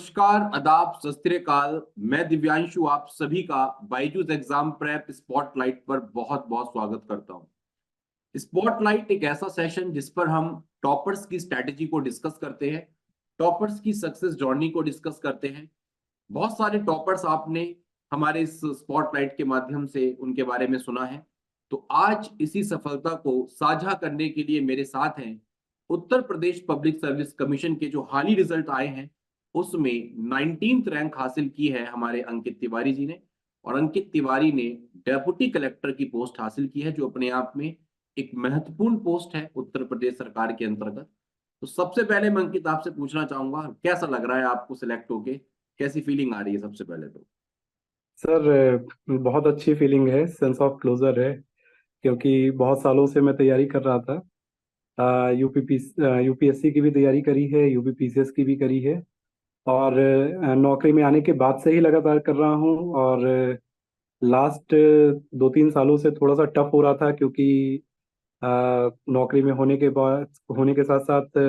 नमस्कार, आदाब, सत श्री अकाल। मैं दिव्यांशु आप सभी का बायजूस एग्जाम प्रेप स्पॉटलाइट पर बहुत बहुत स्वागत करता हूं। स्पॉटलाइट एक ऐसा सेशन जिस पर हम टॉपर्स की स्ट्रैटेजी को डिस्कस करते हैं, टॉपर्स की सक्सेस जर्नी को डिस्कस करते हैं। बहुत सारे टॉपर्स आपने हमारे इस स्पॉटलाइट के माध्यम से उनके बारे में सुना है। तो आज इसी सफलता को साझा करने के लिए मेरे साथ हैं Uttar Pradesh public service commission के जो हाल ही रिजल्ट आए हैं उसमें 19th रैंक हासिल की है हमारे अंकित तिवारी जी ने। और अंकित तिवारी ने डेप्यूटी कलेक्टर की पोस्ट हासिल की है, जो अपने आप में एक महत्वपूर्ण पोस्ट है उत्तर प्रदेश सरकार के अंतर्गत। तो सबसे पहले मैं अंकित आपसे पूछना चाहूंगा, कैसा लग रहा है आपको सिलेक्ट होके? कैसी फीलिंग आ रही है सबसे पहले तो? सर, बहुत अच्छी फीलिंग है। सेंस ऑफ क्लोजर है, क्योंकि बहुत सालों से मैं तैयारी कर रहा था। यूपीएससी की भी तैयारी करी है, यूपीपीसीएस की भी करी है। और नौकरी में आने के बाद से ही लगातार कर रहा हूँ। और लास्ट 2-3 सालों से थोड़ा सा टफ हो रहा था, क्योंकि अ, नौकरी में होने के साथ साथ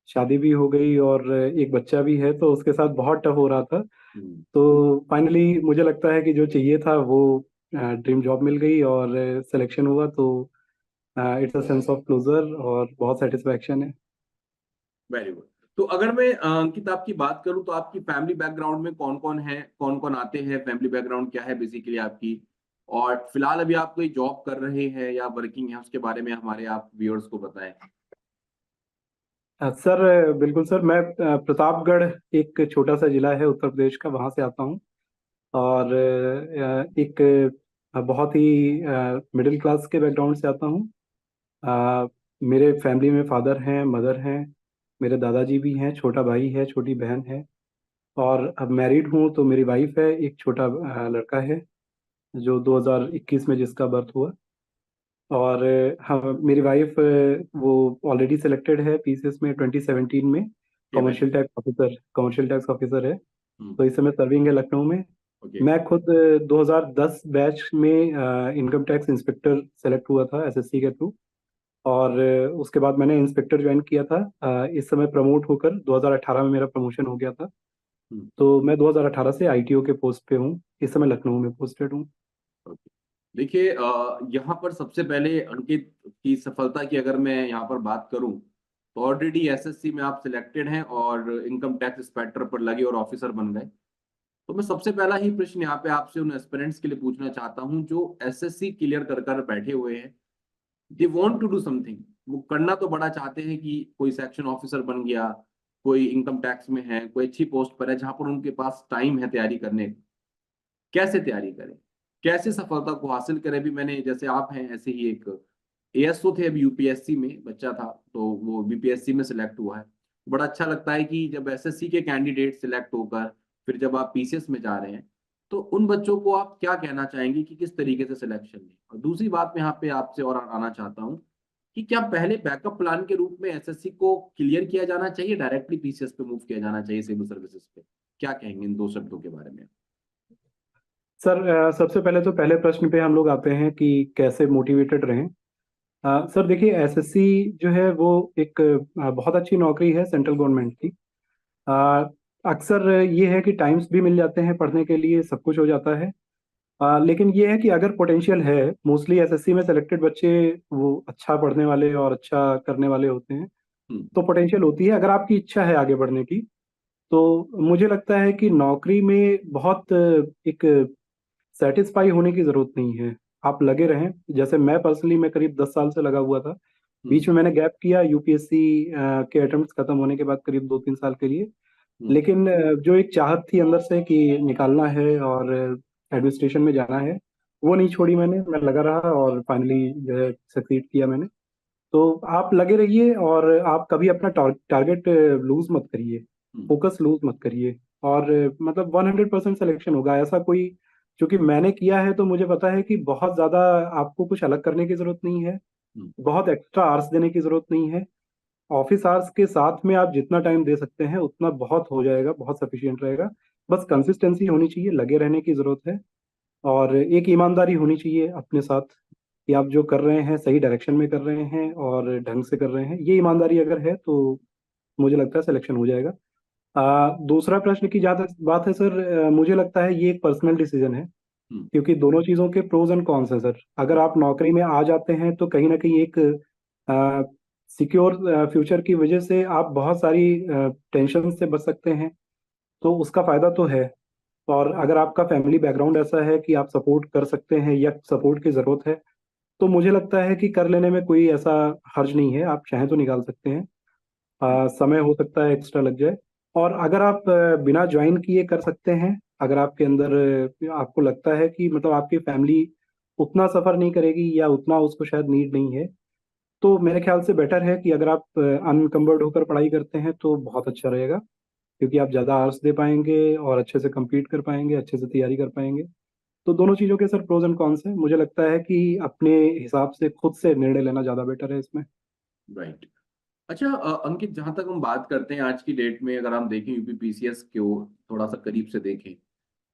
शादी भी हो गई और एक बच्चा भी है, तो उसके साथ बहुत टफ हो रहा था। हम्म। तो फाइनली मुझे लगता है कि जो चाहिए था वो ड्रीम जॉब मिल गई और सिलेक्शन हुआ। तो it's a sense of closure और बहुत सेटिस्फैक्शन है। Very good. तो अगर मैं अंकित आपकी बात करूं तो आपकी फैमिली बैकग्राउंड में कौन कौन है, कौन कौन आते हैं, फैमिली बैकग्राउंड क्या है बेसिकली आपकी? और फिलहाल अभी आप कोई जॉब कर रहे हैं या वर्किंग है, उसके बारे में हमारे आप व्यूअर्स को बताएं। सर, बिल्कुल सर, मैं प्रतापगढ़, एक छोटा सा जिला है उत्तर प्रदेश का, वहाँ से आता हूँ। और एक बहुत ही मिडिल क्लास के बैकग्राउंड से आता हूँ। अ, मेरे फैमिली में फादर हैं, मदर हैं, मेरे दादाजी भी हैं, छोटा भाई है, छोटी बहन है। और अब मैरिड हूँ, तो मेरी वाइफ है, एक छोटा लड़का है जो 2021 में जिसका बर्थ हुआ। और हाँ, मेरी वाइफ वो ऑलरेडी सिलेक्टेड है पीसीएस में 2017 में। ये वेरी कमर्शियल टैक्स ऑफिसर है। गुड। तो इस समय सर्विंग है लखनऊ में। ओके। मैं खुद 2010 बैच में इनकम टैक्स इंस्पेक्टर सेलेक्ट हुआ था एसएससी के थ्रू। और उसके बाद मैंने इंस्पेक्टर ज्वाइन किया था। इस समय प्रमोट होकर 2018 में मेरा प्रमोशन हो गया था। तो मैं 2018 से आईटीओ के पोस्ट पे हूँ, इस समय लखनऊ में पोस्टेड हूँ। ओके। देखिए, यहाँ पर सबसे पहले अंकित की सफलता की अगर मैं यहाँ पर बात करूं तो ऑलरेडी एसएससी में आप सिलेक्टेड हैं और इनकम टैक्स इंस्पेक्टर पर लगे और ऑफिसर बन गए। तो मैं सबसे पहला ही प्रश्न यहाँ पे आपसे उन एस्पिरेंट्स के लिए पूछना चाहता हूँ जो एसएससी क्लियर कर कर बैठे हुए हैं। They want to do something, वो करना तो बड़ा चाहते हैं कि कोई सेक्शन ऑफिसर बन गया, कोई इनकम टैक्स में है, कोई अच्छी पोस्ट पर है जहां पर उनके पास टाइम है तैयारी करने का। कैसे तैयारी करें, कैसे सफलता को हासिल करें? भी मैंने, जैसे आप हैं ऐसे ही एक एएसओ थे, अभी यूपीएससी में बच्चा था तो वो बीपीएससी में सिलेक्ट हुआ है। बड़ा अच्छा लगता है कि जब एसएससी के कैंडिडेट सिलेक्ट होकर फिर जब आप पीसीएस में जा रहे हैं तो उन बच्चों को आप क्या कहना चाहेंगे कि किस तरीके से सिलेक्शन लें? और दूसरी बात मैं यहाँ पे आपसे और आना चाहता हूँ कि क्या पहले बैकअप प्लान के रूप में एसएससी को क्लियर किया जाना चाहिए, डायरेक्टली पीसीएस पे मूव किया जाना चाहिए सिविल सर्विसेज पे? क्या कहेंगे इन दो शब्दों के बारे में? सर, सबसे पहले तो पहले प्रश्न पे हम लोग आते हैं कि कैसे मोटिवेटेड रहें। सर देखिए, एसएससी जो है वो एक बहुत अच्छी नौकरी है सेंट्रल गवर्नमेंट की। अ, अक्सर ये है कि टाइम्स भी मिल जाते हैं पढ़ने के लिए, सब कुछ हो जाता है। लेकिन ये है कि अगर पोटेंशियल है, मोस्टली एसएससी में सेलेक्टेड बच्चे वो अच्छा पढ़ने वाले और अच्छा करने वाले होते हैं। हम्म। तो पोटेंशियल होती है, अगर आपकी इच्छा है आगे बढ़ने की। तो मुझे लगता है कि नौकरी में बहुत एक सेटिस्फाई होने की जरूरत नहीं है। आप लगे रहें, जैसे मैं पर्सनली मैं करीब 10 साल से लगा हुआ था। हम्म। बीच में मैंने गैप किया यूपीएससी के अटेम्प्ट खत्म होने के बाद करीब 2-3 साल के लिए। हम्म। लेकिन जो एक चाहत थी अंदर से कि निकालना है और एडमिनिस्ट्रेशन में जाना है, वो नहीं छोड़ी मैंने। मैं लगा रहा और फाइनली जो है सक्सीड किया मैंने। तो आप लगे रहिए और आप कभी अपना टारगेट लूज मत करिए, हम्म। फोकस लूज मत करिए। और मतलब 100% सिलेक्शन होगा, ऐसा कोई। क्योंकि मैंने किया है तो मुझे पता है कि बहुत ज़्यादा आपको कुछ अलग करने की ज़रूरत नहीं है, हम्म। बहुत एक्स्ट्रा आवर्स देने की ज़रूरत नहीं है। ऑफिस आवर्स के साथ में आप जितना टाइम दे सकते हैं उतना बहुत हो जाएगा, बहुत सफिशियंट रहेगा। बस कंसिस्टेंसी होनी चाहिए, लगे रहने की ज़रूरत है। और एक ईमानदारी होनी चाहिए अपने साथ कि आप जो कर रहे हैं सही डायरेक्शन में कर रहे हैं और ढंग से कर रहे हैं। ये ईमानदारी अगर है तो मुझे लगता है सिलेक्शन हो जाएगा। दूसरा प्रश्न की जहाँ तक बात है सर, मुझे लगता है ये एक पर्सनल डिसीजन है, हम्म। क्योंकि दोनों चीज़ों के प्रोज एंड कॉन्स हैं सर। अगर आप नौकरी में आ जाते हैं तो कहीं ना कहीं एक सिक्योर फ्यूचर की वजह से आप बहुत सारी टेंशन से बच सकते हैं, तो उसका फायदा तो है। और अगर आपका फैमिली बैकग्राउंड ऐसा है कि आप सपोर्ट कर सकते हैं या सपोर्ट की ज़रूरत है, तो मुझे लगता है कि कर लेने में कोई ऐसा हर्ज नहीं है, आप चाहें तो निकाल सकते हैं। समय हो सकता है एक्स्ट्रा लग जाए। और अगर आप बिना ज्वाइन किए कर सकते हैं, अगर आपके अंदर आपको लगता है कि मतलब आपकी फैमिली उतना सफ़र नहीं करेगी या उतना उसको शायद नीड नहीं है, तो मेरे ख्याल से बेटर है कि अगर आप अनकम्बर्ड होकर पढ़ाई करते हैं तो बहुत अच्छा रहेगा, क्योंकि आप ज़्यादा आवर्स दे पाएंगे और अच्छे से compete कर पाएंगे, अच्छे से तैयारी कर पाएंगे। तो दोनों चीज़ों के सर प्रोज एंड कॉन्स हैं। मुझे लगता है कि अपने हिसाब से खुद से निर्णय लेना ज़्यादा बेटर है इसमें। राइट। अच्छा अंकित, जहां तक हम बात करते हैं आज की डेट में, अगर हम देखें यूपीपीसीएस को थोड़ा सा करीब से देखें,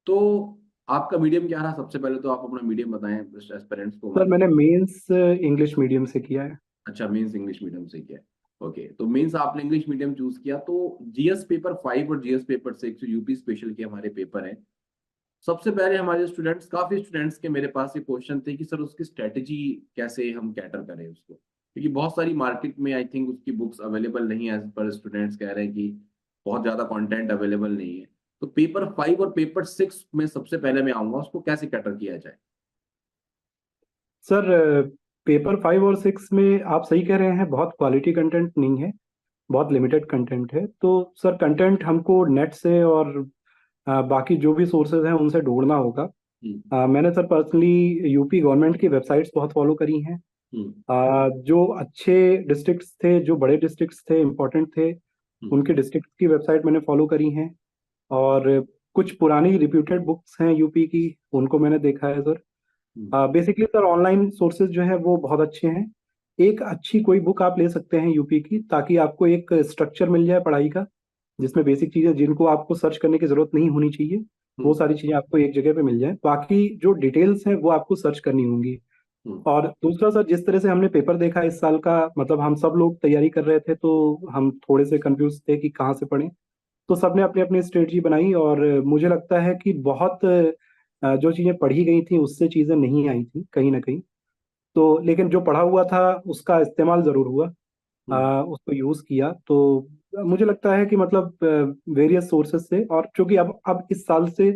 तो आपका मीडियम क्या रहा? सबसे पहले तो आप अपना मीडियम बताएं एस्पिरेंट्स को सर हमारे। मैंने मेंस इंग्लिश मीडियम से किया है। अच्छा, मेंस इंग्लिश मीडियम से किया। ओके, तो मेंस आपने इंग्लिश मीडियम चूज किया, तो जीएस पेपर 5 और जीएस पेपर 6 जो यूपी स्पेशल के हमारे पेपर हैं, सबसे पहले हमारे स्टूडेंट्स, काफी स्टूडेंट्स के मेरे पास ये क्वेश्चन थे कि सर उसकी स्ट्रेटजी कैसे हम कैटर करें उसको, क्योंकि बहुत सारी मार्केट में आई थिंक उसकी बुक्स अवेलेबल नहीं है, एज पर स्टूडेंट्स कह रहे हैं कि बहुत ज्यादा कंटेंट अवेलेबल नहीं है। तो पेपर 5 और पेपर 6 में सबसे पहले मैं आऊंगा, उसको कैसे कैटर किया जाए? सर पेपर 5 और 6 में आप सही कह रहे हैं, बहुत क्वालिटी कंटेंट नहीं है, बहुत लिमिटेड कंटेंट है। तो सर कंटेंट हमको नेट से और बाकी जो भी सोर्सेज हैं उनसे ढूंढना होगा। हम्म। मैंने सर पर्सनली यूपी गवर्नमेंट की वेबसाइट्स बहुत फॉलो करी हैं। हम्म। जो अच्छे डिस्ट्रिक्ट्स थे, जो बड़े डिस्ट्रिक्ट्स थे, इम्पोर्टेंट थे, हम्म। उनके डिस्ट्रिक्ट की वेबसाइट मैंने फॉलो करी हैं। और कुछ पुरानी रिप्यूटेड बुक्स हैं यूपी की, उनको मैंने देखा है सर। हम्म। बेसिकली सर ऑनलाइन सोर्सेज जो हैं वो बहुत अच्छे हैं। एक अच्छी कोई बुक आप ले सकते हैं यूपी की, ताकि आपको एक स्ट्रक्चर मिल जाए पढ़ाई का, जिसमें बेसिक चीज़ें जिनको आपको सर्च करने की ज़रूरत नहीं होनी चाहिए, वो हम्म। सारी चीज़ें आपको एक जगह पे मिल जाए। बाकी जो डिटेल्स हैं वो आपको सर्च करनी होंगी। हम्म। और दूसरा सर, जिस तरह से हमने पेपर देखा इस साल का, मतलब हम सब लोग तैयारी कर रहे थे, तो हम थोड़े से कंफ्यूज थे कि कहाँ से पढ़ें। तो सबने अपनी अपनी स्ट्रेटजी बनाई, और मुझे लगता है कि बहुत जो चीज़ें पढ़ी गई थी उससे चीज़ें नहीं आई थी कहीं ना कहीं। तो लेकिन जो पढ़ा हुआ था उसका इस्तेमाल ज़रूर हुआ, हम्म। उसको यूज़ किया। तो मुझे लगता है कि मतलब वेरियस सोर्सेज से, और चूंकि अब इस साल से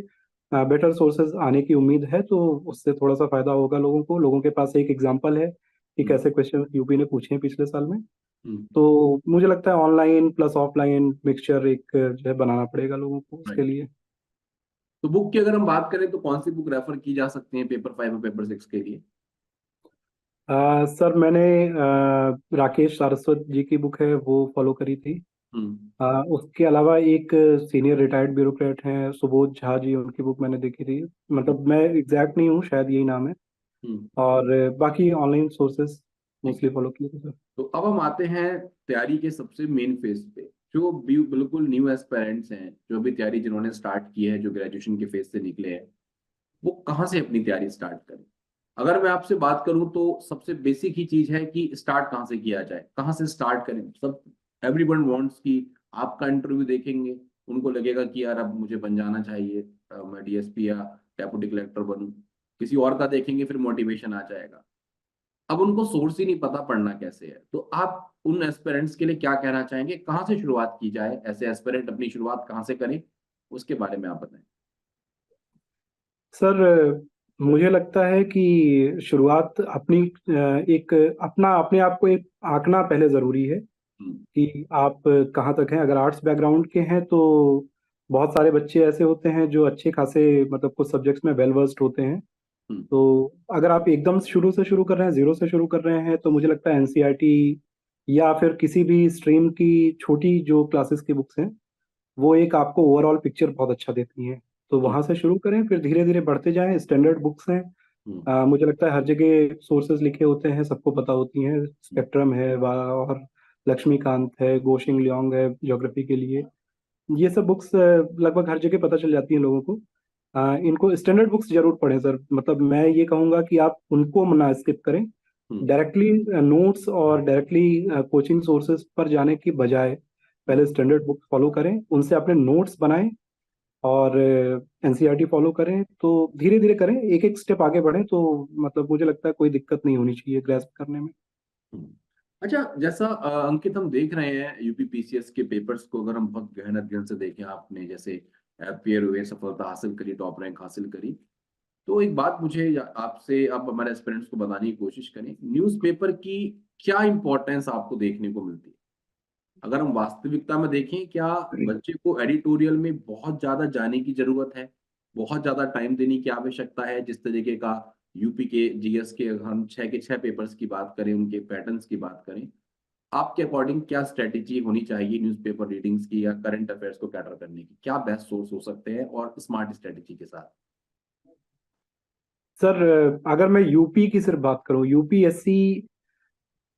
बेटर सोर्सेज आने की उम्मीद है, तो उससे थोड़ा सा फायदा होगा लोगों को। लोगों के पास एक एग्जांपल है कि हम्म। कैसे क्वेश्चन यूपी ने पूछे हैं पिछले साल में। हम्म। तो मुझे लगता है ऑनलाइन प्लस ऑफलाइन मिक्सचर एक जो है बनाना पड़ेगा लोगों को उसके राइट। लिए। तो बुक की अगर हम बात करें तो कौन सी बुक रेफर की जा सकती है पेपर 5 और पेपर 6 के लिए? सर मैंने राकेश सारस्वत जी की बुक है वो फॉलो करी थी। हम्म। उसके अलावा एक सीनियर रिटायर्ड ब्यूरोक्रेट हैं सुबोध झा जी, उनकी बुक मैंने देखी थी। मतलब मैं एग्जैक्ट नहीं हूँ, शायद यही नाम है। हम्म। और बाकी ऑनलाइन सोर्सेस ठीक मोस्टली है। फॉलो किए थे सर। तो अब हम आते हैं तैयारी के सबसे मेन फेज पे। जो बिल्कुल न्यू एस्पिरेंट्स हैं, जो भी तैयारी जिन्होंने स्टार्ट की है, जो ग्रेजुएशन के फेज से निकले हैं, वो कहाँ से अपनी तैयारी स्टार्ट करें? अगर मैं आपसे बात करूं तो सबसे बेसिक ही चीज है कि स्टार्ट कहाँ से किया जाए, कहाँ से स्टार्ट करें। सब एवरीवन वांट्स कि आपका इंटरव्यू देखेंगे, उनको लगेगा कि यार अब मुझे बन जाना चाहिए, मैं डीएसपी या डेप्यूटी कलेक्टर बनूं। किसी और का देखेंगे, फिर मोटिवेशन आ जाएगा। अब उनको सोर्स ही नहीं पता पढ़ना कैसे है, तो आप उन एस्पिरेंट्स के लिए क्या कहना चाहेंगे? कहाँ से शुरुआत की जाए? ऐसे एस्पिरेंट अपनी शुरुआत कहाँ से करें, उसके बारे में आप बताएं। सर मुझे लगता है कि शुरुआत अपनी एक अपना अपने आप को एक आंकना पहले ज़रूरी है हम्म। कि आप कहाँ तक हैं। अगर आर्ट्स बैकग्राउंड के हैं तो बहुत सारे बच्चे ऐसे होते हैं जो अच्छे खासे मतलब कुछ सब्जेक्ट्स में वेल वर्स्ड होते हैं। हम्म। तो अगर आप एकदम शुरू से शुरू कर रहे हैं, जीरो से शुरू कर रहे हैं, तो मुझे लगता है एनसीईआरटी या फिर किसी भी स्ट्रीम की छोटी जो क्लासेस की बुक्स हैं, वो एक आपको ओवरऑल पिक्चर बहुत अच्छा देती हैं। तो हम्म। वहाँ से शुरू करें, फिर धीरे धीरे बढ़ते जाएं। स्टैंडर्ड बुक्स हैं, हम्म। मुझे लगता है हर जगह सोर्सेज लिखे होते हैं, सबको पता होती हैं। हम्म। स्पेक्ट्रम है और लक्ष्मीकांत है, गोशिंग लियोंग है ज्योग्राफी के लिए। ये सब बुक्स लगभग हर जगह पता चल जाती हैं लोगों को। इनको स्टैंडर्ड बुक्स जरूर पढ़ें सर। मतलब मैं ये कहूँगा कि आप उनको ना स्किप करें। हम्म। डायरेक्टली नोट्स और डायरेक्टली कोचिंग सोर्सेज पर जाने की बजाय पहले स्टैंडर्ड बुक फॉलो करें, उनसे अपने नोट्स बनाएं और एनसीईआरटी फॉलो करें। तो धीरे धीरे करें, एक एक स्टेप आगे बढ़ें, तो मतलब मुझे लगता है कोई दिक्कत नहीं होनी चाहिए ग्रेस्प करने में। हम्म। अच्छा, जैसा अंकित हम देख रहे हैं यूपी पीसीएस के पेपर्स को, अगर हम बहुत गहन अध्ययन से देखें, आपने जैसे अपियर हुए, सफलता हासिल करी, टॉप रैंक हासिल करी, तो एक बात मुझे आपसे, आप हमारे एस्पिरेंट्स को बताने की कोशिश करें, न्यूज़पेपर की क्या इंपॉर्टेंस आपको देखने को मिलती है? अगर हम वास्तविकता में देखें, क्या बच्चे को एडिटोरियल में बहुत ज्यादा जाने की जरूरत है, बहुत ज्यादा टाइम देने की आवश्यकता है? जिस तरीके का यूपी के जीएस के, अगर हम 6 के 6 पेपर्स की बात करें, उनके पैटर्न्स की बात करें, आपके अकॉर्डिंग क्या स्ट्रेटेजी होनी चाहिए न्यूज़पेपर रीडिंग्स की या करंट अफेयर्स को कैटर करने की? क्या बेस्ट सोर्स हो सकते हैं और स्मार्ट स्ट्रेटेजी के साथ? सर, अगर मैं यूपी की सिर्फ बात करूं, यूपीएससी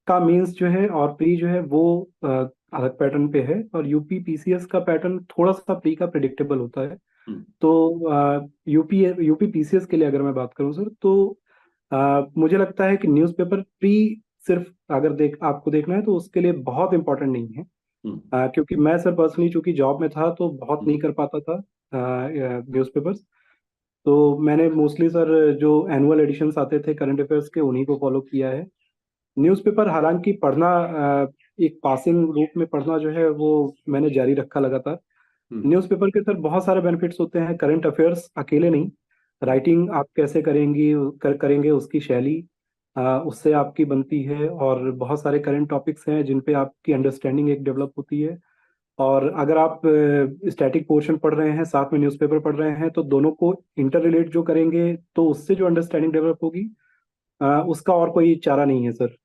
का मींस जो है और प्री जो है वो अलग पैटर्न पे है, और यूपी पीसीएस का पैटर्न थोड़ा सा प्री का प्रिडिक्टेबल होता है। हम्म। तो यूपी यूपी पीसीएस के लिए अगर मैं बात करूं सर, तो मुझे लगता है कि न्यूज़पेपर प्री सिर्फ अगर आपको देखना है तो उसके लिए बहुत इंपॉर्टेंट नहीं है। हम्म। क्योंकि मैं सर पर्सनली चूंकि जॉब में था तो बहुत हम्म। नहीं कर पाता था न्यूज़पेपर्स। तो मैंने मोस्टली सर जो एनुअल एडिशंस आते थे करंट अफेयर्स के, उन्हीं को फॉलो किया है। न्यूज़पेपर हालांकि पढ़ना, एक पासिंग रूप में पढ़ना जो है वो मैंने जारी रखा लगातार। हम्म। न्यूज़पेपर के सर बहुत सारे बेनिफिट्स होते हैं, करंट अफेयर्स अकेले नहीं। हम्म। राइटिंग आप कैसे करेंगे, उसकी शैली उससे आपकी बनती है, और बहुत सारे करंट टॉपिक्स हैं जिन पे आपकी अंडरस्टैंडिंग एक डेवलप होती है। और अगर आप स्टैटिक पोर्शन पढ़ रहे हैं साथ में न्यूज़पेपर पढ़ रहे हैं, तो दोनों को इंटर रिलेट जो करेंगे तो उससे जो अंडरस्टैंडिंग डेवलप होगी, उसका और कोई चारा नहीं है सर।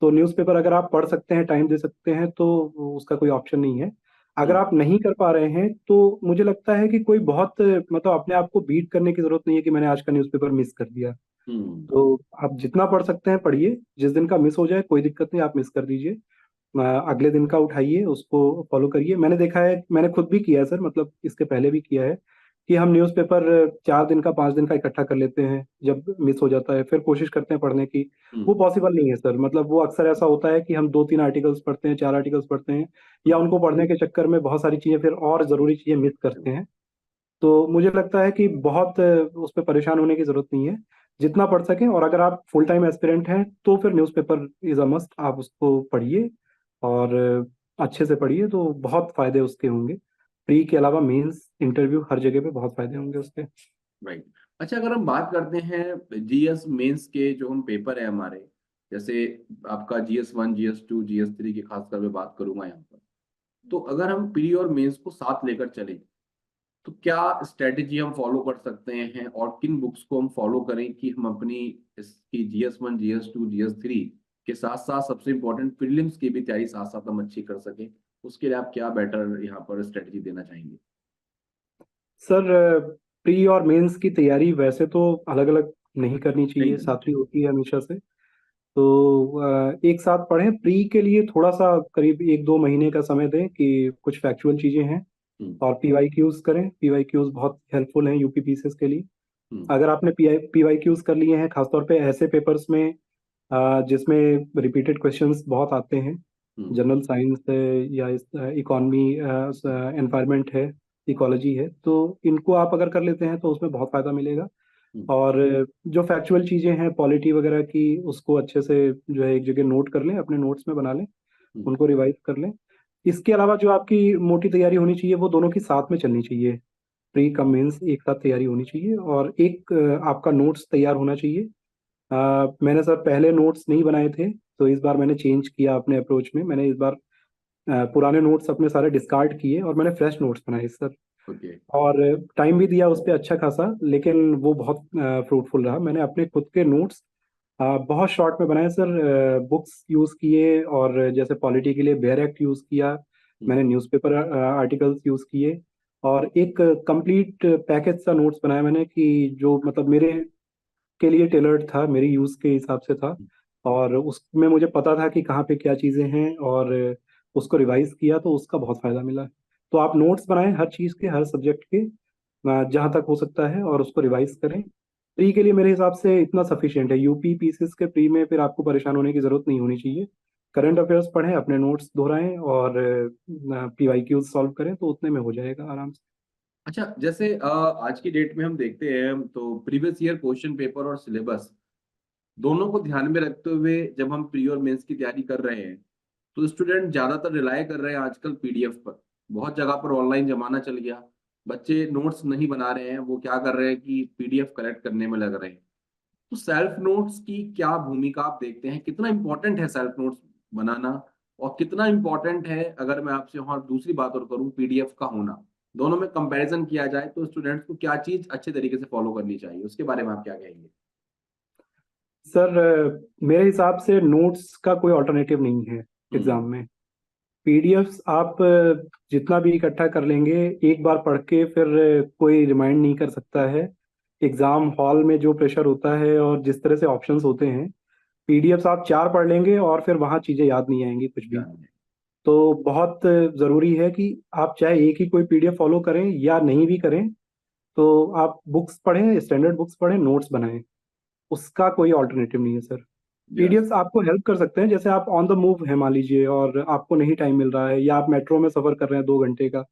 तो न्यूज़पेपर अगर आप पढ़ सकते हैं, टाइम दे सकते हैं, तो उसका कोई ऑप्शन नहीं है। अगर हम्म। आप नहीं कर पा रहे हैं तो मुझे लगता है कि कोई बहुत मतलब अपने आप को बीट करने की जरूरत नहीं है कि मैंने आज का न्यूज़पेपर मिस कर दिया। हम्म। तो आप जितना पढ़ सकते हैं पढ़िए, जिस दिन का मिस हो जाए कोई दिक्कत नहीं, आप मिस कर दीजिए। अगले दिन का उठाइए, उसको फॉलो करिए। मैंने देखा है, मैंने खुद भी किया है सर, मतलब इसके पहले भी किया है कि हम न्यूज़पेपर 4 दिन का 5 दिन का इकट्ठा कर लेते हैं, जब मिस हो जाता है फिर कोशिश करते हैं पढ़ने की। वो हम्म। पॉसिबल नहीं है सर, मतलब वो अक्सर ऐसा होता है कि हम 2-3 आर्टिकल्स पढ़ते हैं, 4 आर्टिकल्स पढ़ते हैं, या हम्म। उनको पढ़ने के चक्कर में बहुत सारी चीज़ें फिर और ज़रूरी चीज़ें मिस करते हैं। तो मुझे लगता है कि बहुत उस पर परेशान होने की जरूरत नहीं है, जितना पढ़ सकें। और अगर आप फुल टाइम एस्पिरेंट हैं तो फिर न्यूज़पेपर इज अ मस्ट, आप उसको पढ़िए, और अच्छे से पढ़िए तो बहुत फायदे उसके होंगे। प्री के अलावा मेंस, इंटरव्यू, हर जगह पे बहुत फायदे होंगे उसके। राइट। अच्छा, अगर हम बात करते हैं जीएस मेंस के जो हम पेपर है हमारे, जैसे आपका जीएस 1, जीएस 2, जीएस 3 की खासकर मैं बात करूंगा यहाँ पर, तो अगर हम प्री और मेंस को साथ लेकर चले, तो क्या स्ट्रेटेजी हम फॉलो कर सकते हैं और किन बुक्स को हम फॉलो करें कि हम अपनी इसकी जीएस 1, जीएस 2, जीएस 3 के साथ साथ सबसे इंपॉर्टेंट प्रीलिम्स की भी तैयारी साथ साथ हम अच्छी कर सकें? उसके लिए आप क्या बेटर यहाँ पर स्ट्रेटेजी देना चाहेंगे? सर, प्री और मेंस की तैयारी वैसे तो अलग अलग नहीं करनी नहीं चाहिए, करना साथ ही चाहिए। होती है हमेशा से। तो एक साथ पढ़ें। प्री के लिए थोड़ा सा करीब 1-2 महीने का समय दें कि कुछ फैक्चुअल चीज़ें हैं, हम्म। और पीवाईक्यूज करें। पीवाईक्यूज बहुत हेल्पफुल हैं यूपी पीसीएस के लिए। हम्म। अगर आपने पीवाईक्यूज कर लिए हैं, खासतौर पे ऐसे पेपर्स में जिसमें रिपीटेड क्वेश्चंस बहुत आते हैं, हम्म। जनरल साइंस है या इकोनॉमी, एनवायरनमेंट है, इकोलॉजी है, तो इनको आप अगर कर लेते हैं तो उसमें बहुत फायदा मिलेगा। हम्म। और जो फैक्चुअल चीज़ें हैं पॉलिटी वगैरह की, उसको अच्छे से जो है एक जगह नोट कर लें, अपने नोट्स में बना लें, हम्म। उनको रिवाइज कर लें। इसके अलावा जो आपकी मोटी तैयारी होनी चाहिए वो दोनों की साथ में चलनी चाहिए। प्री कम मेंस एक साथ तैयारी होनी चाहिए, और एक आपका नोट्स तैयार होना चाहिए। मैंने सर पहले नोट्स नहीं बनाए थे, तो इस बार मैंने चेंज किया अपने अप्रोच में। मैंने इस बार पुराने नोट्स अपने सारे डिस्कार्ड किए और मैंने फ्रेश नोट्स बनाए सर। ओके। और टाइम भी दिया उस पर अच्छा खासा, लेकिन वो बहुत फ्रूटफुल रहा। मैंने अपने खुद के नोट्स बहुत शॉर्ट में बनाए सर। बुक्स यूज़ किए, और जैसे पॉलिटी के लिए बेयर एक्ट यूज़ किया, हम्म। मैंने न्यूज़पेपर आर्टिकल्स यूज़ किए, और एक कंप्लीट पैकेज सा नोट्स बनाया मैंने कि जो मतलब मेरे के लिए टेलर्ड था, मेरे यूज़ के हिसाब से था। और उसमें मुझे पता था कि कहाँ पे क्या चीज़ें हैं, और उसको रिवाइज किया तो उसका बहुत फ़ायदा मिला। तो आप नोट्स बनाएं हर चीज़ के, हर सब्जेक्ट के, जहाँ तक हो सकता है, और उसको रिवाइज करें। प्री के लिए मेरे हिसाब से इतना सफिशिएंट है। यूपी पीसीएस के प्री में फिर आपको परेशान होने की ज़रूरत नहीं होनी चाहिए, करंट अफेयर्स पढ़ें, अपने नोट्स दोहराएं और PYQs सॉल्व करें तो उतने में हो जाएगा आराम से। अच्छा, जैसे आज की डेट में हम देखते हैं तो प्रीवियस ईयर क्वेश्चन पेपर और सिलेबस दोनों को ध्यान में रखते हुए जब हम प्री और मेंस की तैयारी कर रहे हैं तो स्टूडेंट ज्यादातर रिलाय कर रहे हैं आजकल पीडीएफ पर। बहुत जगह पर ऑनलाइन जमाना चल गया, बच्चे नोट्स नहीं बना रहे हैं, वो क्या कर रहे हैं कि पीडीएफ कलेक्ट करने में लग रहे हैं। तो सेल्फ नोट्स की क्या भूमिका आप देखते हैं, कितना इंपॉर्टेंट है सेल्फ नोट्स बनाना, और कितना इंपॉर्टेंट है अगर मैं आपसे और दूसरी बात और करूं पीडीएफ का होना, दोनों में कंपैरिजन किया जाए तो स्टूडेंट्स को क्या चीज अच्छे तरीके से फॉलो करनी चाहिए, उसके बारे में आप क्या कहेंगे? सर, मेरे हिसाब से नोट्स का कोई ऑल्टरनेटिव नहीं है हम्म। एग्जाम में। PDFs आप जितना भी इकट्ठा कर लेंगे, एक बार पढ़ के फिर कोई रिमाइंड नहीं कर सकता है। एग्जाम हॉल में जो प्रेशर होता है और जिस तरह से ऑप्शंस होते हैं, PDFs आप 4 पढ़ लेंगे और फिर वहाँ चीज़ें याद नहीं आएंगी कुछ भी। जानिए। तो बहुत ज़रूरी है कि आप चाहे एक ही कोई PDF फॉलो करें या नहीं भी करें, तो आप बुक्स पढ़ें, स्टैंडर्ड बुक्स पढ़ें, नोट्स बनाएं। उसका कोई ऑल्टरनेटिव नहीं है सर। यस। PDFs आपको हेल्प कर सकते हैं, जैसे आप ऑन द मूव है मान लीजिए और आपको नहीं टाइम मिल रहा है, या आप मेट्रो में सफ़र कर रहे हैं 2 घंटे का,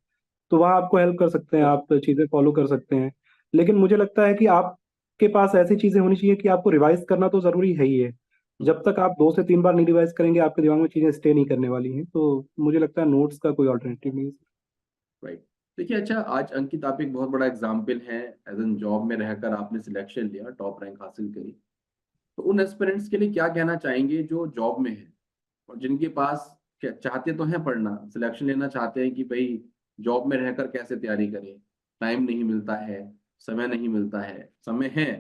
तो वहाँ आपको हेल्प कर सकते हैं, आप चीज़ें फॉलो कर सकते हैं। लेकिन मुझे लगता है कि आपके पास ऐसी चीज़ें होनी चाहिए कि आपको रिवाइज करना तो ज़रूरी है ही है। जब तक आप 2 से 3 बार नहीं रिवाइज करेंगे, आपके दिमाग में चीज़ें स्टे नहीं करने वाली हैं। तो मुझे लगता है नोट्स का कोई ऑल्टरनेटिव नहीं है। राइट। देखिए, अच्छा आज अंकित आप एक बहुत बड़ा एग्जाम्पल है, एज एन जॉब में रहकर आपने सिलेक्शन लिया, टॉप रैंक हासिल करी। तो उन एस्पिरेंट्स के लिए क्या कहना चाहेंगे जो जॉब में है और जिनके पास चाहते तो हैं पढ़ना, सिलेक्शन लेना चाहते हैं कि भाई जॉब में रहकर कैसे तैयारी करें, टाइम नहीं मिलता है, समय नहीं मिलता है, समय है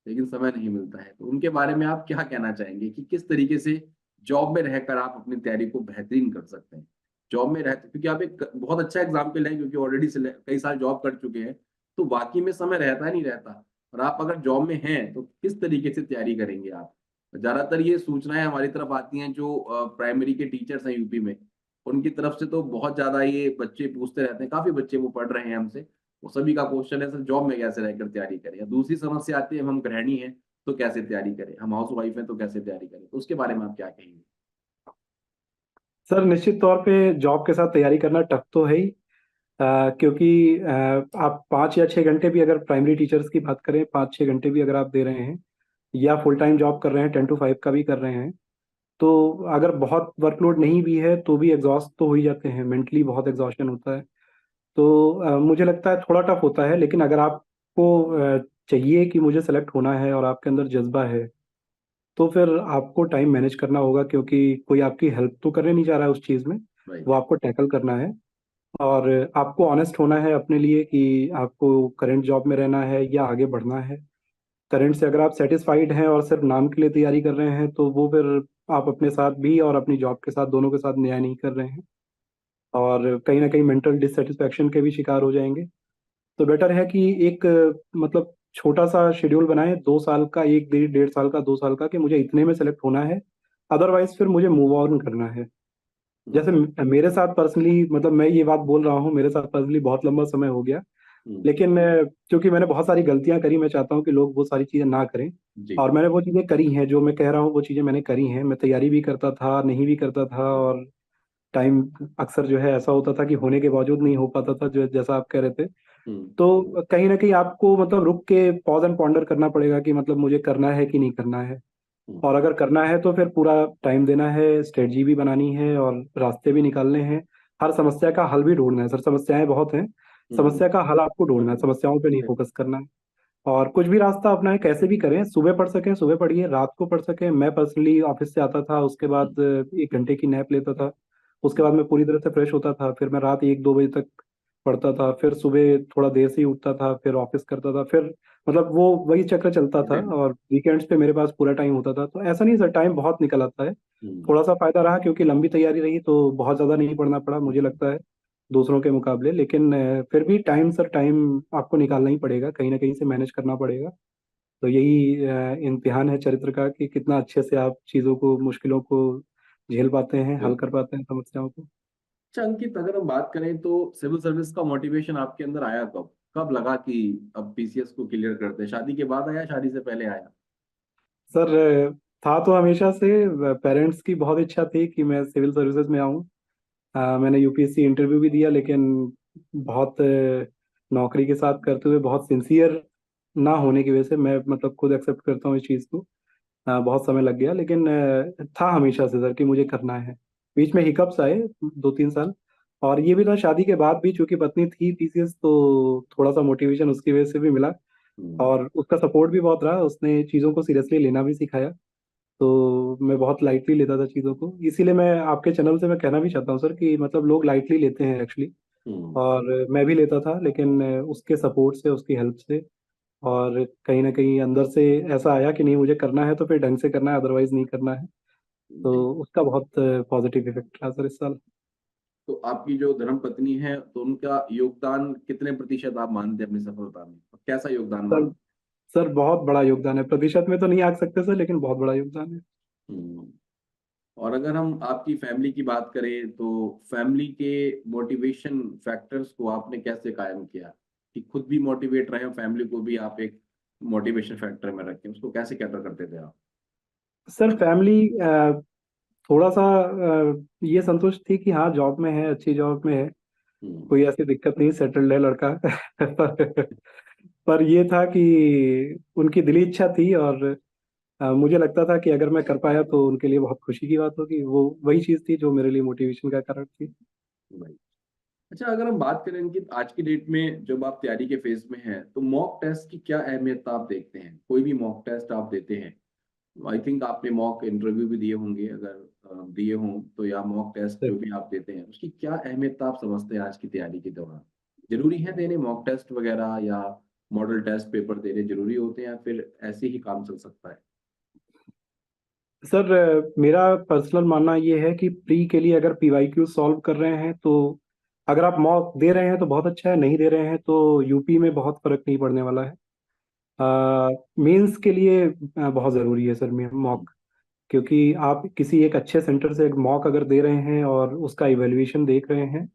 लेकिन समय नहीं मिलता है, तो उनके बारे में आप क्या कहना चाहेंगे कि किस तरीके से जॉब में रहकर आप अपनी तैयारी को बेहतरीन कर सकते हैं? जॉब में रहते, क्योंकि आप एक बहुत अच्छा एग्जाम्पल है, क्योंकि ऑलरेडी कई साल जॉब कर चुके हैं, तो बाकी में समय रहता नहीं रहता। और आप अगर जॉब में हैं तो किस तरीके से तैयारी करेंगे आप? ज्यादातर ये सूचनाएं हमारी तरफ आती हैं जो प्राइमरी के टीचर्स हैं यूपी में, उनकी तरफ से तो बहुत ज्यादा ये बच्चे पूछते रहते हैं, काफी बच्चे वो पढ़ रहे हैं हमसे। वो सभी का क्वेश्चन है सर जॉब में कैसे रहकर तैयारी करें, या दूसरी समस्या आती है हम गृहिणी हैं तो कैसे तैयारी करें, हम हाउस वाइफ हैं तो कैसे तैयारी करें, तो उसके बारे में आप क्या कहेंगे? सर, निश्चित तौर पे जॉब के साथ तैयारी करना टफ तो है ही। क्योंकि आप 5 या 6 घंटे भी अगर प्राइमरी टीचर्स की बात करें, 5 6 घंटे भी अगर आप दे रहे हैं, या फुल टाइम जॉब कर रहे हैं, 10 to 5 का भी कर रहे हैं, तो अगर बहुत वर्कलोड नहीं भी है तो भी एग्जॉस्ट तो हो ही जाते हैं, मेंटली बहुत एग्जॉस्शन होता है। तो मुझे लगता है थोड़ा टफ होता है, लेकिन अगर आपको चाहिए कि मुझे सेलेक्ट होना है और आपके अंदर जज्बा है, तो फिर आपको टाइम मैनेज करना होगा, क्योंकि कोई आपकी हेल्प तो करने नहीं जा रहा है उस चीज़ में, वो राइट। आपको टैकल करना है। और आपको ऑनेस्ट होना है अपने लिए कि आपको करंट जॉब में रहना है या आगे बढ़ना है। करंट से अगर आप सेटिस्फाइड हैं और सिर्फ नाम के लिए तैयारी कर रहे हैं, तो वो फिर आप अपने साथ भी और अपनी जॉब के साथ, दोनों के साथ न्याय नहीं कर रहे हैं, और कहीं ना कहीं मेंटल डिससेटिस्फैक्शन के भी शिकार हो जाएंगे। तो बेटर है कि एक मतलब छोटा सा शेड्यूल बनाएं, 2 साल का, एक 1.5 साल का, 2 साल का, कि मुझे इतने में सेलेक्ट होना है, अदरवाइज फिर मुझे मूव ऑन करना है। जैसे हम्म। मेरे साथ पर्सनली, मतलब मैं ये बात बोल रहा हूँ, मेरे साथ पर्सनली बहुत लंबा समय हो गया। हम्म। लेकिन क्योंकि मैंने बहुत सारी गलतियां करी, मैं चाहता हूँ कि लोग वो सारी चीज़ें ना करें। जी। और मैंने वो चीज़ें करी हैं, जो मैं कह रहा हूँ वो चीज़ें मैंने करी हैं। मैं तैयारी भी करता था, नहीं भी करता था, और टाइम अक्सर जो है ऐसा होता था कि होने के बावजूद नहीं हो पाता था, जो जैसा आप कह रहे थे। हम्म। तो कहीं ना कहीं आपको मतलब रुक के पॉज एंड पॉन्डर करना पड़ेगा कि मतलब मुझे करना है कि नहीं करना है। हम्म। और अगर करना है तो फिर पूरा टाइम देना है, स्ट्रेटजी भी बनानी है और रास्ते भी निकालने हैं। हर समस्या का हल भी ढूंढना है सर, समस्याएं बहुत हैं, हम्म। समस्या का हल आपको ढूंढना है, समस्याओं पे नहीं फोकस करना है। और कुछ भी रास्ता अपनाएं, कैसे भी करें, सुबह पढ़ सकें सुबह पढ़िए, रात को पढ़ सकें। मैं पर्सनली ऑफिस से आता था, उसके बाद 1 घंटे की नैप लेता था, उसके बाद मैं पूरी तरह से फ्रेश होता था, फिर मैं रात 1 2 बजे तक पढ़ता था, फिर सुबह थोड़ा देर से ही उठता था, फिर ऑफिस करता था, फिर मतलब वो वही चक्र चलता था। हम्म। और वीकेंड्स पे मेरे पास पूरा टाइम होता था, तो ऐसा नहीं सर, टाइम बहुत निकल आता है। थोड़ा सा फायदा रहा क्योंकि लंबी तैयारी रही, तो बहुत ज़्यादा नहीं पढ़ना पड़ा मुझे लगता है दूसरों के मुकाबले। लेकिन फिर भी टाइम सर, टाइम आपको निकालना ही पड़ेगा, कहीं ना कहीं से मैनेज करना पड़ेगा। तो यही इम्तिहान है चरित्र का कि कितना अच्छे से आप चीज़ों को, मुश्किलों को झेल पाते हैं, हल कर बिल्कुल। पाते हैं समस्याओं को। अच्छा अंकित, अगर हम बात करें तो सिविल सर्विस का मोटिवेशन आपके अंदर आया कब, कब लगा कि अब पीसीएस को क्लियर करते हैं? शादी के बाद आया, शादी से पहले आया? सर, था तो हमेशा से। पेरेंट्स की बहुत इच्छा थी कि मैं सिविल सर्विसेज में आऊँ। मैंने यूपीएससी इंटरव्यू भी दिया, लेकिन बहुत नौकरी के साथ करते हुए बहुत सिंसियर ना होने की वजह से, मैं मतलब खुद एक्सेप्ट करता हूँ इस चीज़ को, बहुत समय लग गया। लेकिन था हमेशा से सर कि मुझे करना है। बीच में हिकअप्स आए 2-3 साल, और ये भी था शादी के बाद भी, चूंकि पत्नी थी टीसीएस, तो थोड़ा सा मोटिवेशन उसकी वजह से भी मिला। हम्म, और उसका सपोर्ट भी बहुत रहा, उसने चीज़ों को सीरियसली लेना भी सिखाया। तो मैं बहुत लाइटली लेता था चीज़ों को, इसीलिए मैं आपके चैनल से मैं कहना भी चाहता हूँ सर कि मतलब लोग लाइटली लेते हैं एक्चुअली। हम्म, और मैं भी लेता था, लेकिन उसके सपोर्ट से, उसकी हेल्प से, और कहीं ना कहीं अंदर से ऐसा आया कि नहीं, मुझे करना है तो फिर ढंग से करना है, अदरवाइज नहीं करना है। जी। तो उसका बहुत पॉजिटिव इफेक्ट रहा सर इस साल। तो आपकी जो धर्मपत्नी है, तो उनका योगदान कितने प्रतिशत आप मानते हैं अपनी सफलता में, और कैसा योगदान सर, मानते सर बहुत बड़ा योगदान है, प्रतिशत में तो नहीं आंक सकते सर, लेकिन बहुत बड़ा योगदान है। हैं? और अगर हम आपकी फैमिली की बात करें, तो फैमिली के मोटिवेशन फैक्टर्स को आपने कैसे कायम किया कि खुद भी मोटिवेट रहे और फैमिली को भी आप एक मोटिवेशन फैक्टर में रखें, उसको कैसे कैटर करते थे आप? सर फैमिली थोड़ा सा ये संतुष्ट थी कि हाँ जॉब में है, अच्छी जॉब में है, हम्म, कोई ऐसी दिक्कत नहीं, सेटल्ड है लड़का। पर ये था कि उनकी दिली इच्छा थी, और मुझे लगता था कि अगर मैं कर पाया तो उनके लिए बहुत खुशी की बात होगी। वो वही चीज़ थी जो मेरे लिए मोटिवेशन का कारण थी। भाई। अच्छा, अगर हम बात करें कि आज की डेट में जब आप तैयारी के फेज में हैं, तो मॉक टेस्ट की क्या अहमियत आप देखते हैं? कोई भी मॉक टेस्ट आप देते हैं, आई थिंक आपने मॉक इंटरव्यू भी दिए होंगे, अगर दिए हों तो, या मॉक टेस्ट जो भी आप देते हैं, उसकी क्या अहमियत आप समझते हैं आज की तैयारी के दौरान? जरूरी है देने मॉक टेस्ट वगैरह, या मॉडल टेस्ट पेपर देने जरूरी होते हैं, या फिर ऐसे ही काम चल सकता है? सर मेरा पर्सनल मानना ये है कि प्री के लिए अगर पीवाईक्यू सॉल्व कर रहे हैं तो, अगर आप मॉक दे रहे हैं तो बहुत अच्छा है, नहीं दे रहे हैं तो यूपी में बहुत फर्क नहीं पड़ने वाला है। मेंस के लिए बहुत ज़रूरी है सर हम्म, मॉक, क्योंकि आप किसी एक अच्छे सेंटर से एक मॉक अगर दे रहे हैं और उसका इवैल्यूएशन देख रहे हैं,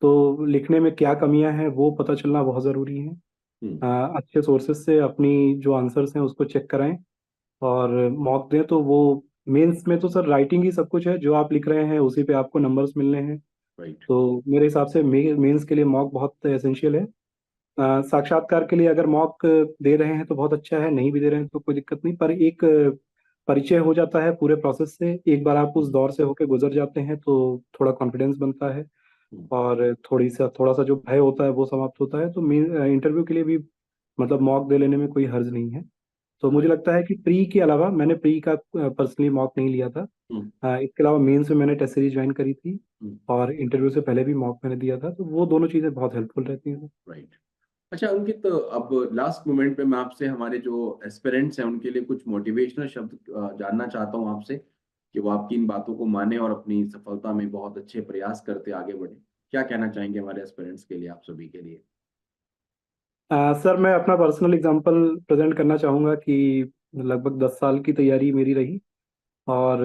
तो लिखने में क्या कमियां हैं वो पता चलना बहुत ज़रूरी है। हम्म, अच्छे सोर्सेज से अपनी जो आंसर्स हैं उसको चेक कराएं, और मॉक दें। तो वो मेंस में तो सर राइटिंग ही सब कुछ है, जो आप लिख रहे हैं उसी पे आपको नंबर्स मिलने हैं। राइट। तो मेरे हिसाब से मेंस के लिए मॉक बहुत एसेंशियल है। साक्षात्कार के लिए अगर मॉक दे रहे हैं तो बहुत अच्छा है, नहीं भी दे रहे हैं तो कोई दिक्कत नहीं, पर एक परिचय हो जाता है पूरे प्रोसेस से। एक बार आप उस हम्म, दौर से होके गुजर जाते हैं तो थोड़ा कॉन्फिडेंस बनता है, हम्म, और थोड़ा सा जो भय होता है वो समाप्त होता है। तो इंटरव्यू के लिए भी मतलब मॉक दे लेने में कोई हर्ज नहीं है। तो मुझे राइट। लगता है कि प्री के अलावा, मैंने प्री का पर्सनली मॉक नहीं लिया था, हम्म, इसके अलावा मेंस में मैंने टेस्ट सीरीज ज्वाइन करी थी, हम्म, और इंटरव्यू से पहले भी मॉक मैंने दिया था, तो वो दोनों चीज़ें बहुत हेल्पफुल रहती हैं। राइट। अच्छा अंकित, अब लास्ट मोमेंट पे मैं आपसे हमारे जो एस्पिरेंट्स हैं उनके लिए कुछ मोटिवेशनल शब्द जानना चाहता हूँ आपसे, कि वो आपकी इन बातों को माने और अपनी सफलता में बहुत अच्छे प्रयास करते आगे बढ़े। क्या कहना चाहेंगे हमारे एस्पिरेंट्स के लिए, आप सभी के लिए? सर मैं अपना पर्सनल एग्जांपल प्रेजेंट करना चाहूँगा कि लगभग 10 साल की तैयारी मेरी रही, और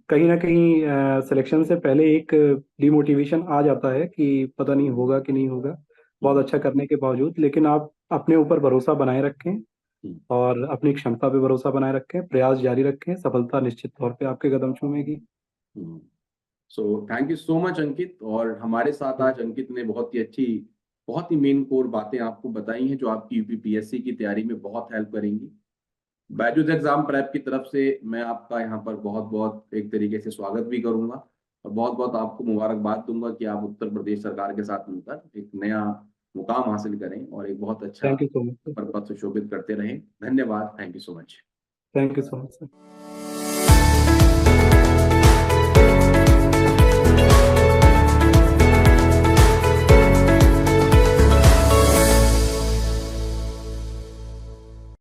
कहीं ना कहीं सिलेक्शन से पहले एक डिमोटिवेशन आ जाता है कि पता नहीं होगा कि नहीं होगा, बहुत हम्म, अच्छा करने के बावजूद। लेकिन आप अपने ऊपर भरोसा बनाए रखें, हम्म, और अपनी क्षमता पे भरोसा बनाए रखें, प्रयास जारी रखें, सफलता निश्चित तौर पे आपके कदम चूमेगी। Hmm. So thank you so much Ankit, और हमारे साथ आज अंकित ने बहुत ही अच्छी, बहुत ही मेन कोर बातें आपको बताई हैं जो आपकी यूपीपीएससी की तैयारी में बहुत हेल्प करेंगी। बैजूस एग्जाम प्रेप की तरफ से मैं आपका यहाँ पर बहुत बहुत एक तरीके से स्वागत भी करूंगा, और बहुत बहुत आपको मुबारकबाद दूंगा कि आप उत्तर प्रदेश सरकार के साथ मिलकर एक नया मुकाम हासिल करें और एक बहुत अच्छा thank you so much sir. पर पद सुशोभित करते रहें। धन्यवाद, thank you so much. Thank you so much sir.